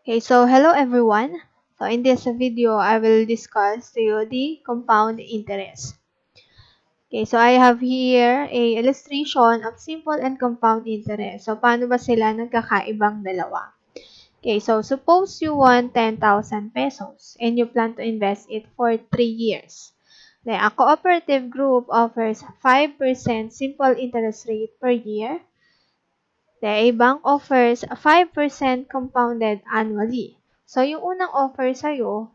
Okay, so hello everyone. So in this video, I will discuss to you the compound interest. Okay, so I have here a illustration of simple and compound interest. So paano ba sila nagkakaibang dalawa? Okay, so suppose you want 10,000 pesos and you plan to invest it for 3 years. Then a cooperative group offers 5% simple interest rate per year. The bank offers 5% compounded annually. So, yung unang offer sa'yo,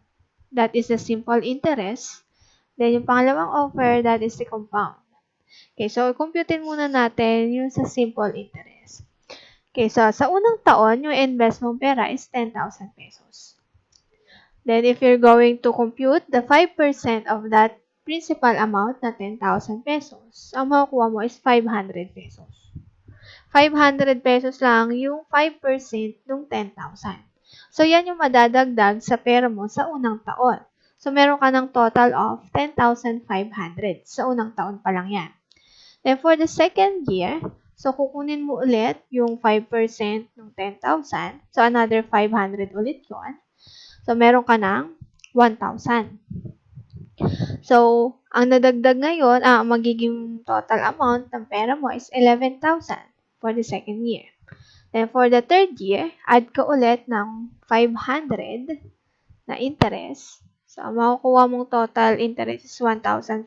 that is the simple interest. Then, yung pangalawang offer, that is the compound. Okay, so, computein muna natin yung sa simple interest. Okay, so, sa unang taon, yung invest mong pera is 10,000 pesos. Then, if you're going to compute the 5% of that principal amount na 10,000 pesos, ang makukuha mo is 500 pesos. 500 pesos lang yung 5% ng 10,000. So, yan yung madadagdag sa pera mo sa unang taon. So, meron ka ng total of 10,500 sa unang taon pa lang yan. Then, for the second year, so, kukunin mo ulit yung 5% ng 10,000. So, another 500 ulit yun. So, meron ka ng 1,000. So, ang nadagdag ngayon, ang magiging total amount ng pera mo is 11,000 for the second year. Then, for the third year, add ka ulit ng 500 na interest. So, ang makukuha mong total interest is 1,500.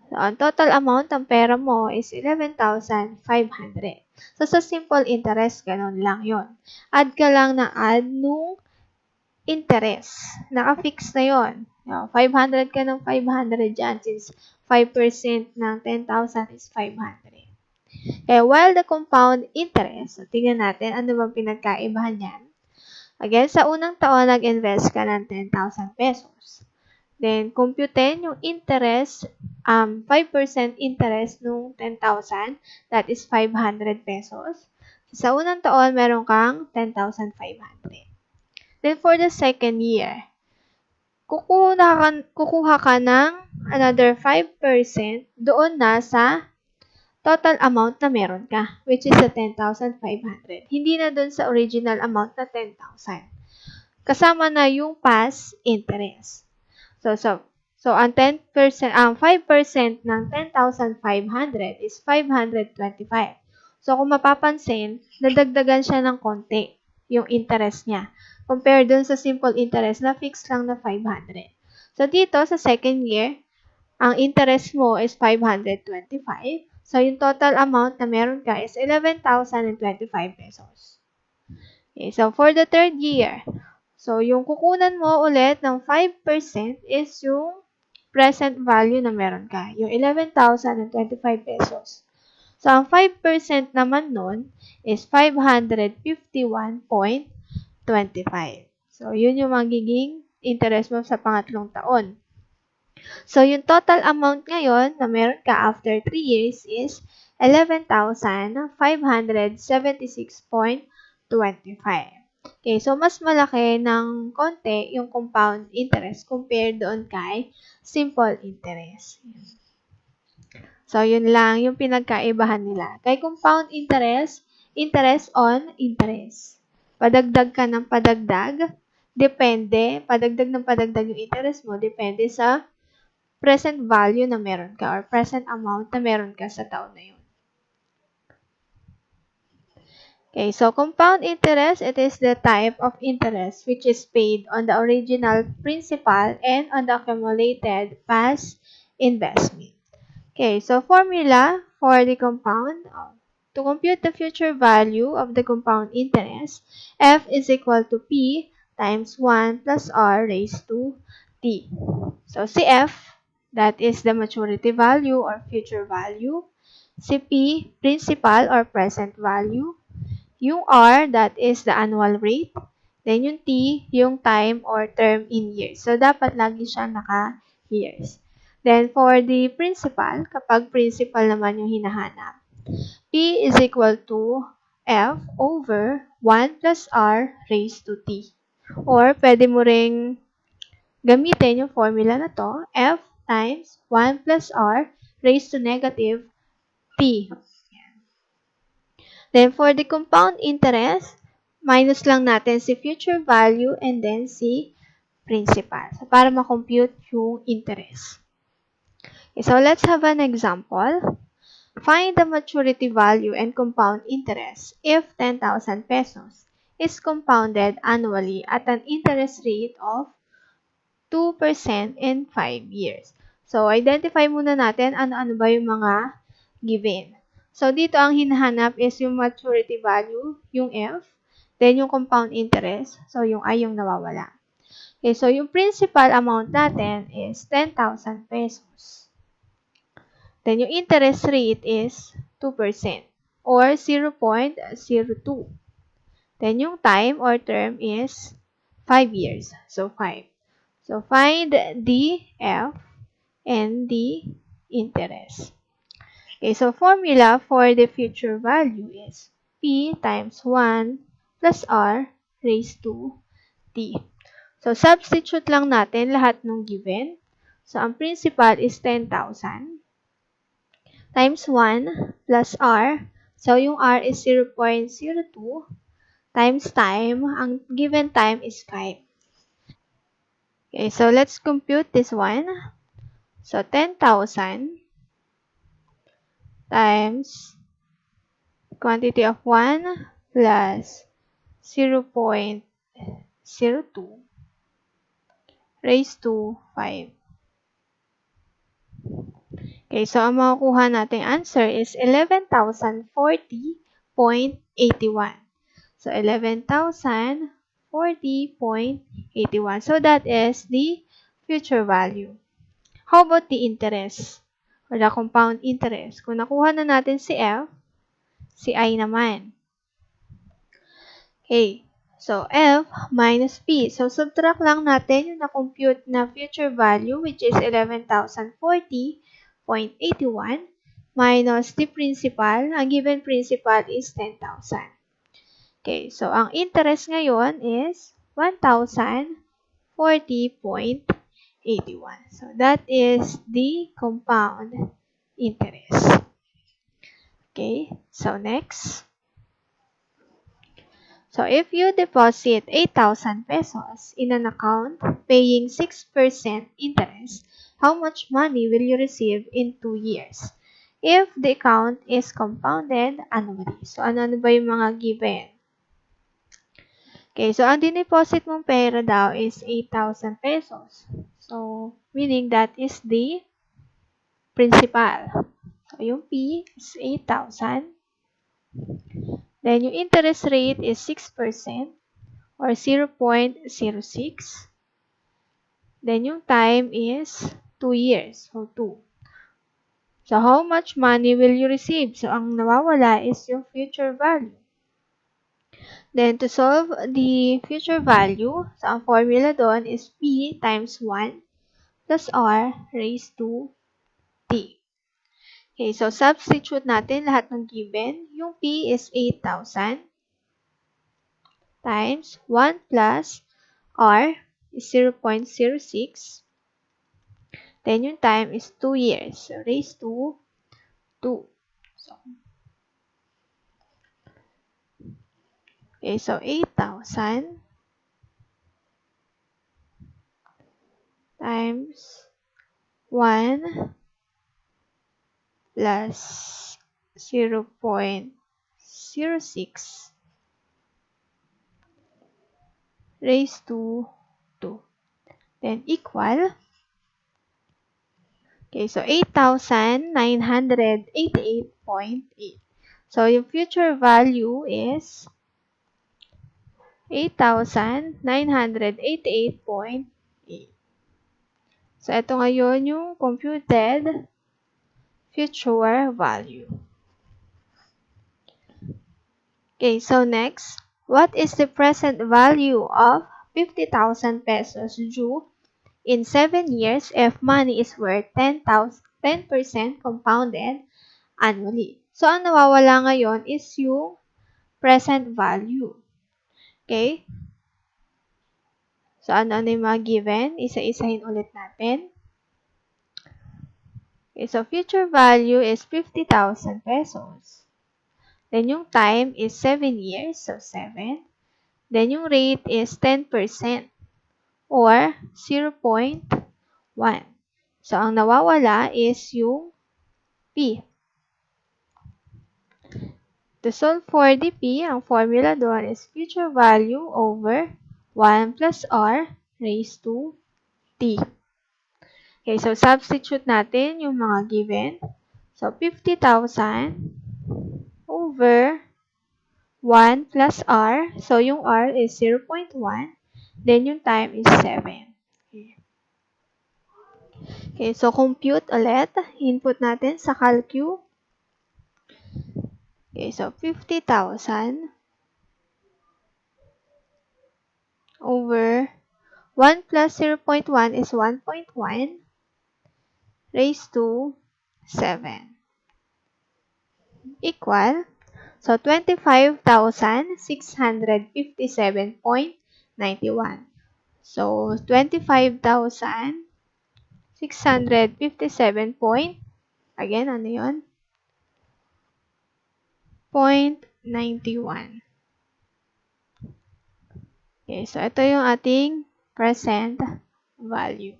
So, ang total amount ng pera mo is 11,500. So, sa simple interest, ganun lang yon. Add ka lang na add nung interest. Naka-fix na yon. 500 ka ng 500 dyan since 5% ng 10,000 is 500. While the compound interest, so tingnan natin ano bang pinagkaibahan yan. Again, sa unang taon, nag-invest ka ng 10,000 pesos. Then, computein yung interest, 5% interest nung 10,000, that is 500 pesos. Sa unang taon, meron kang 10,500. Then, for the second year, kukuha ka ng another 5% doon na sa total amount na meron ka, which is the 10,500. Hindi na doon sa original amount na 10,000. Kasama na yung past interest. So ang 10%, ang 5% ng 10,500 is 525. So, kung mapapansin, nadagdagan siya ng konti yung interest niya. Compare dun sa simple interest na fixed lang na 500. So, dito sa second year, ang interest mo is 525. So, yung total amount na meron ka is 11,025 pesos. Okay, so for the third year, so yung kukunan mo ulit ng 5% is yung present value na meron ka, yung 11,025 pesos. So, ang 5% naman nun is 551.25. So, yun yung magiging interest mo sa pangatlong taon. So, yung total amount ngayon na meron ka after 3 years is 11,576.25. Okay, so mas malaki ng konti yung compound interest compared doon kay simple interest. So, yun lang yung pinagkaibahan nila. Kay compound interest, interest on interest. Padagdag ka ng padagdag, depende, padagdag ng padagdag yung interest mo, depende sa present value na meron ka or present amount na meron ka sa taon na yun. Okay, so compound interest, it is the type of interest which is paid on the original principal and on the accumulated past investment. Okay, so formula for the compound. To compute the future value of the compound interest, F is equal to P times 1 plus R raised to T. So, si F, that is the maturity value or future value. Si P, principal or present value. Yung R, that is the annual rate. Then yung T, yung time or term in years. So, dapat lagi siya naka-years. Then, for the principal, kapag principal naman yung hinahanap, P is equal to F over 1 plus R raised to T. Or, pwede mo ring gamitin yung formula na to, F times 1 plus R raised to negative T. Then, for the compound interest, minus lang natin si future value and then si principal. So, para ma-compute yung interest. Okay, so, let's have an example. Find the maturity value and compound interest if 10,000 pesos is compounded annually at an interest rate of 2% in 5 years. So, identify muna natin ano-ano ba yung mga given. So, dito ang hinahanap is yung maturity value, yung F, then yung compound interest, so yung I yung nawawala. Okay, so yung principal amount natin is 10,000 pesos. Then, yung interest rate is 2% or 0.02. Then, yung time or term is 5 years. So, 5. So, find the F and the interest. Okay, so formula for the future value is P times 1 plus R raised to T. So, substitute lang natin lahat ng given. So, ang principal is 10,000. Times 1 plus R. So, yung R is 0.02 times time. Ang given time is 5. Okay, so let's compute this one. So, 10,000 times quantity of 1 plus 0.02 raised to 5. Okay, so ang makukuha nating answer is 11,040.81. So, 11,040.81. So, that is the future value. How about the interest? Or the compound interest? Kung nakuha na natin si F, si I naman. Okay. So, F minus P. So, subtract lang natin yung na-compute na future value which is 11,040.81 minus the principal. Ang given principal is 10,000. Okay, so ang interest ngayon is 1,040.81. So that is the compound interest. Okay, so next. So if you deposit 8,000 pesos in an account paying 6% interest, how much money will you receive in 2 years? If the account is compounded annually. So ano ba yung mga given? Okay, so ang dineposit mong pera daw is 8,000 pesos. So, meaning that is the principal. So, yung P is 8,000. Then, yung interest rate is 6% or 0.06. Then, yung time is 2 years. So, 2. So, how much money will you receive? So, ang nawawala is yung future value. Then, to solve the future value, so ang formula doon is P times 1 plus R raised to T. Okay, so substitute natin lahat ng given. Yung P is 8,000 times 1 plus R is 0.06. Then, yung time is 2 years. So, raised to 2. Okay, so 8,000 times 1 plus 0.06 raised to 2. Then equal. Okay, so 8,988.8. So yung future value is 8,988.8. So ito ngayon yung computed future value. Okay, so next, what is the present value of 50,000 pesos due in 7 years if money is worth 10% compounded annually? So, ang nawawala ngayon is yung present value. Okay? So, ano yung mga given? Isa-isahin ulit natin. Okay, so future value is 50,000 pesos. Then, yung time is 7 years. So, 7. Then yung rate is 10% or 0.1. So, ang nawawala is yung P. To solve for the P, ang formula doon is future value over 1 plus R raised to T. Okay, so substitute natin yung mga given. So, 50,000 over 1 plus R. So, yung R is 0.1. Then, yung time is 7. Okay, so compute ulit. Input natin sa calcu. Okay, so 50,000 over 1 plus 0.1 is 1.1 raised to 7 equal, so 25,657.91. So 25,657 point, again, ano yun? 0.91. Okay, so ito yung ating present value.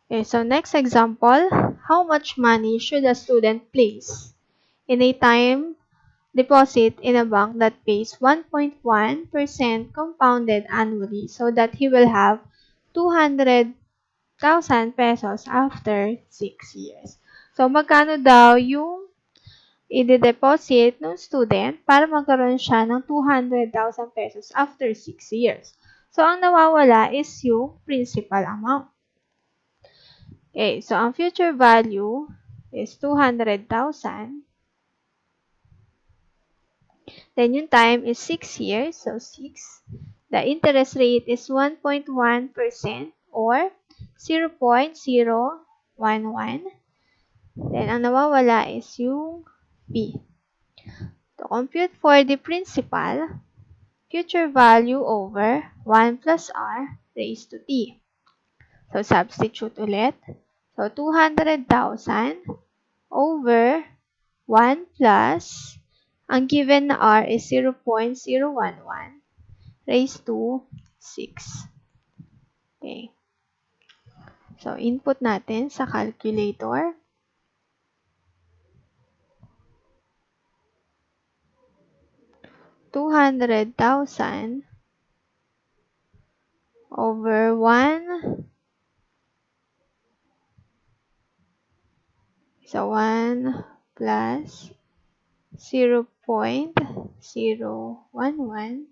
Okay, so next example, how much money should a student place in a time deposit in a bank that pays 1.1% compounded annually so that he will have 200,000 pesos after 6 years. So, magkano daw yung i-deposit ng student para magkaroon siya ng 200,000 pesos after 6 years. So, ang nawawala is yung principal amount. Okay, so ang future value is 200,000. Then yung time is 6 years, so 6. The interest rate is 1.1% or 0.011. Then ang nawawala is yung P. To compute for the principal, future value over 1 plus R raised to T. So substitute ulit. So 200,000 over 1 plus, ang given na R is 0.011 raised to 6. Okay. So, input natin sa calculator. $200,000 over 1. So, 1 plus 0.011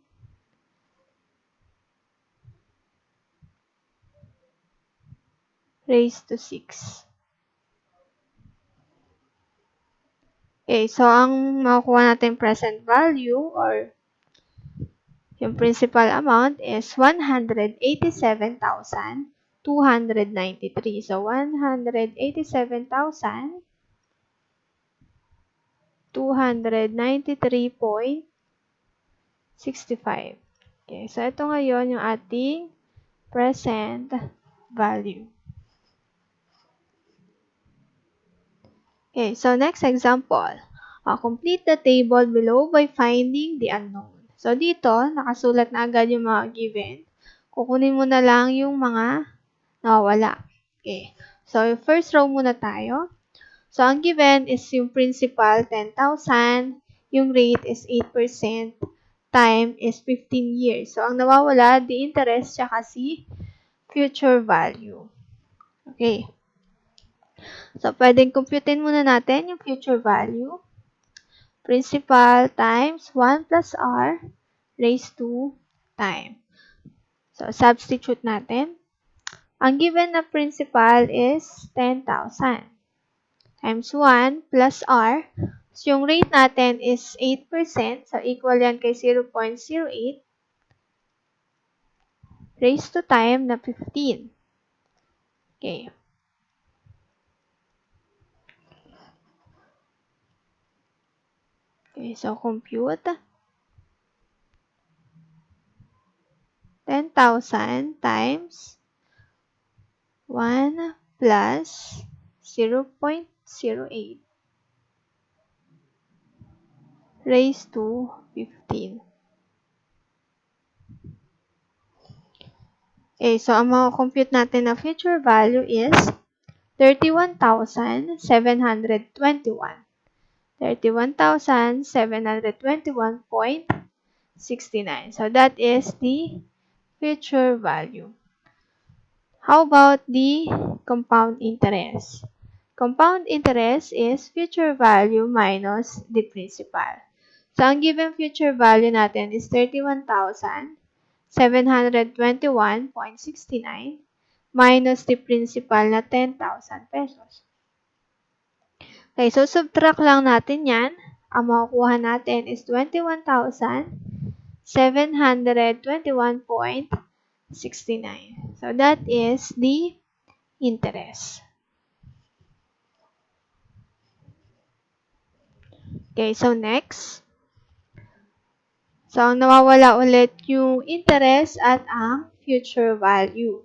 raised to 6. Okay, so ang makukuha natin present value or yung principal amount is 187,293. So, 187,293.65. Okay, so ito ngayon yung ating present value. Okay, so next example. Complete the table below by finding the unknown. So dito, nakasulat na agad yung mga given. Kukunin mo na lang yung mga nawawala. Okay, so first row muna tayo. So ang given is yung principal, 10,000. Yung rate is 8%. Time is 15 years. So ang nawawala, the interest, tsaka si future value. Okay. So, pwedeng computein muna natin yung future value. Principal times 1 plus R raised to time. So, substitute natin. Ang given na principal is 10,000 times 1 plus R. So, yung rate natin is 8%. So, equal yan kay 0.08 raised to time na 15. Okay. Okay, so compute 10,000 times 1 plus 0.08 raised to 15. Okay, so ang mga compute natin na future value is 31,721. 31,721.69. So that is the future value. How about the compound interest? Compound interest is future value minus the principal. So, ang given future value natin is 31,721.69 minus the principal na 10,000 pesos. Okay, so subtract lang natin yan. Ang makukuha natin is 21,721.69. So, that is the interest. Okay, so next. So, ang nawawala ulit yung interest at ang future value.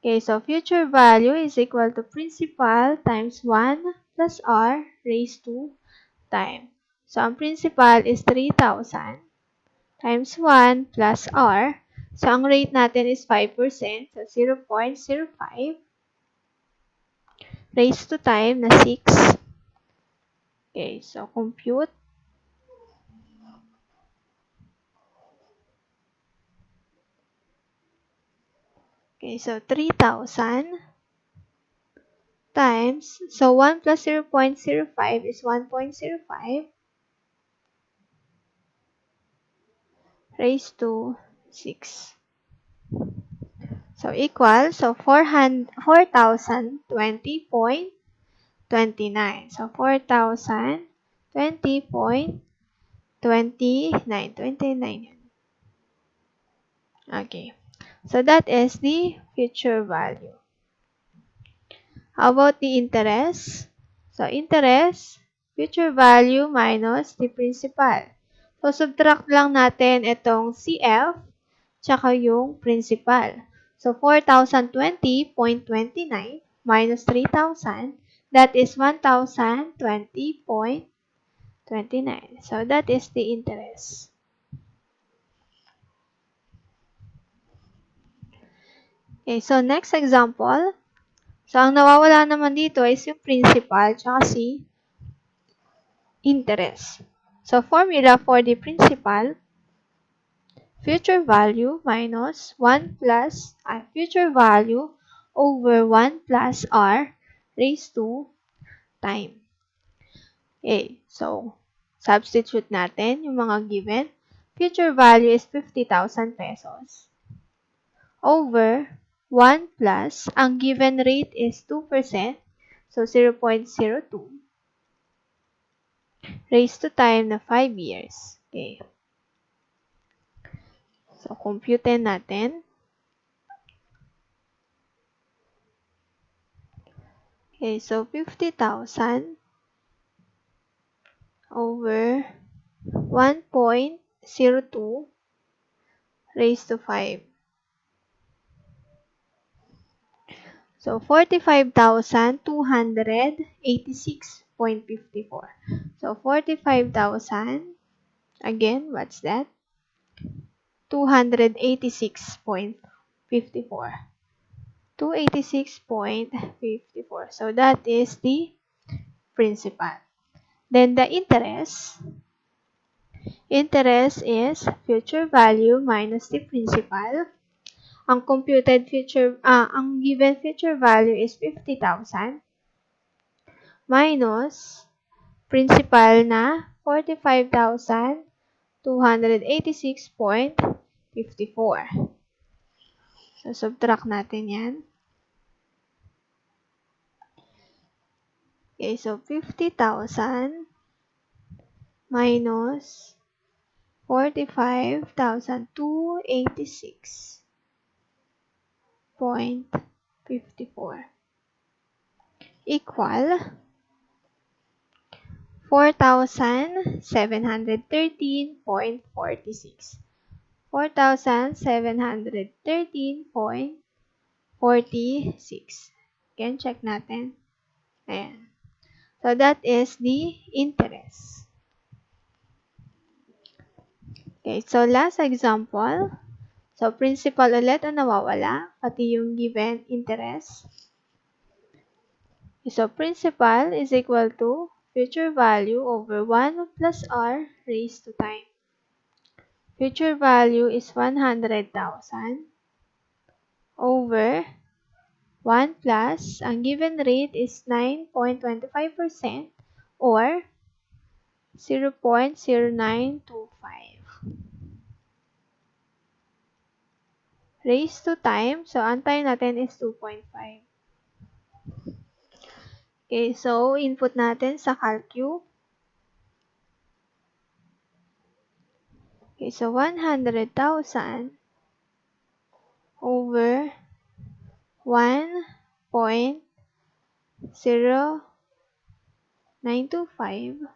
Okay, so future value is equal to principal times 1 plus r raised to time. So, ang principal is 3,000 times 1 plus r. So, ang rate natin is 5%. So, 0.05 raised to time na 6. Okay, so compute. Okay, so 3,000 times, so 1 plus 0.05 is 1.05 raised to 6. So equal, so 4,020.29. So 4,020.29. Okay. So that is the future value. How about the interest? So interest, future value minus the principal. So subtract lang natin itong CF tsaka yung principal. So 4,020.29 minus 3,000, that is 1,020.29. So that is the interest. Okay, so next example. So, ang nawawala naman dito is yung principal tsaka si interest. So, formula for the principal, future value minus 1 plus, future value over 1 plus r raised to time. Okay, so, substitute natin yung mga given. Future value is 50,000 pesos over 1 plus, ang given rate is 2%, so 0.02, raised to time na 5 years. Okay. So, compute natin. Okay, so 50,000 over 1.02 raised to 5. So, 45,286.54. So, 45,000, again, what's that? 286.54. 286.54. So, that is the principal. Then, the interest. Interest is future value minus the principal. Ang computed future, ang given future value is 50,000 minus principal na 45,286.54. So, subtract natin yan. Okay, so 50,000 minus 45,286.54 equal 4,713.46. 4,713.46. Again, check natin. Ayan. So, that is the interest. Okay, so last example. So, principal ulit ang nawawala, pati yung given interest. So, principal is equal to future value over 1 plus r raised to time. Future value is 100,000 over 1 plus, ang given rate is 9.25% or 0.0925. Raised to time, so ang time natin is 2.5. Okay, so input natin sa Calcu. Okay, so 100,000 over 1.0925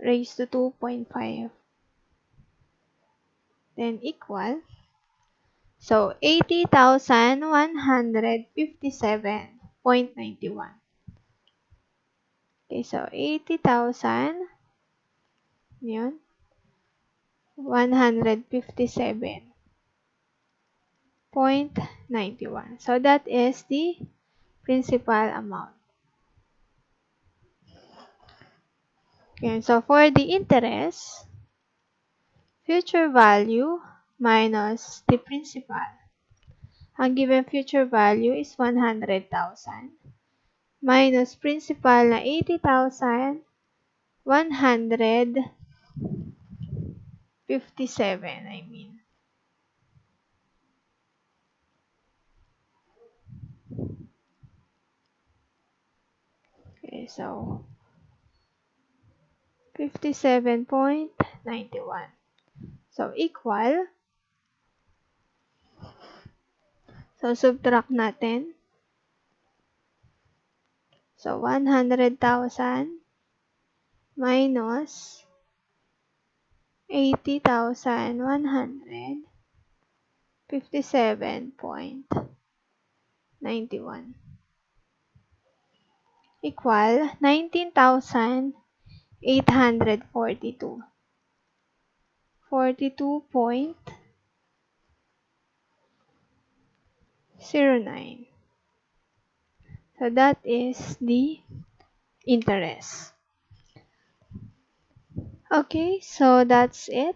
raised to 2.5. Then equal. So, 80,157.91. Okay, so 80,000, yun, 157.91. So, that is the principal amount. Okay, so for the interest, future value minus the principal. Ang given future value is 100,000 minus principal na 80,157, I mean. Okay, so 57.91. So equal. So subtract natin. So 100,000 minus 80,157.91 equal 19,842. 42.09. So that is the interest. Okay, so that's it.